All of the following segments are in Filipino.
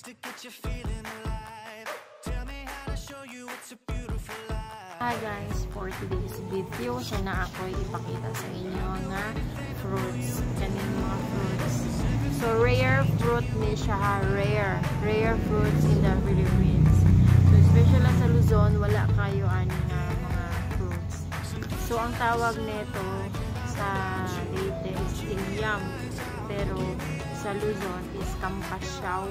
Hi guys, for today's video, siya na ako ipakita sa inyo nga fruits. Kaning mga fruits. So, rare fruit ni siya ha. Rare fruits in the Philippines. So, especially sa Luzon, wala kayo ani nga mga fruits. So, ang tawag nito sa Leyte is ilyam. Pero, sa Luzon is kampasyaw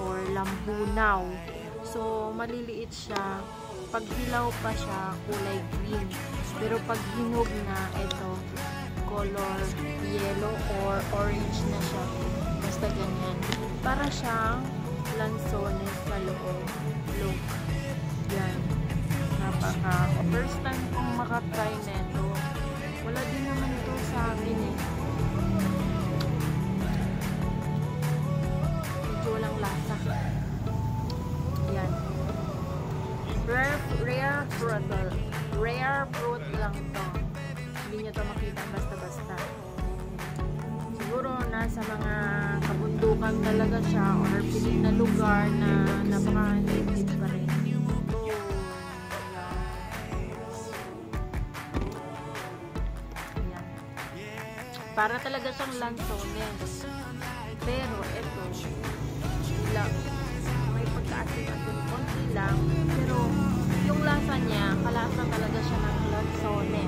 or lambunaw. So, maliliit siya. Pag hilaw pa siya, kulay green. Pero pag hinog na, ito, color yellow or orange na siya. Basta ganyan. Para siyang lansones sa loob. Look. Yan. Napaka. First time kong makatry nito. Wala din naman ito sa akin eh. Medyo walang lasa. Yan. Rare fruit lang to. Hindi nyo to makita basta-basta. Siguro nasa mga kabundukan talaga siya or piling na lugar na napaka-native pa rin. Ayan. Para talaga siyang lansones. Pero ito, lang. May pagka-asin-asin konti lang. Pero yung lasa niya, kalasa talaga siya ng lansones.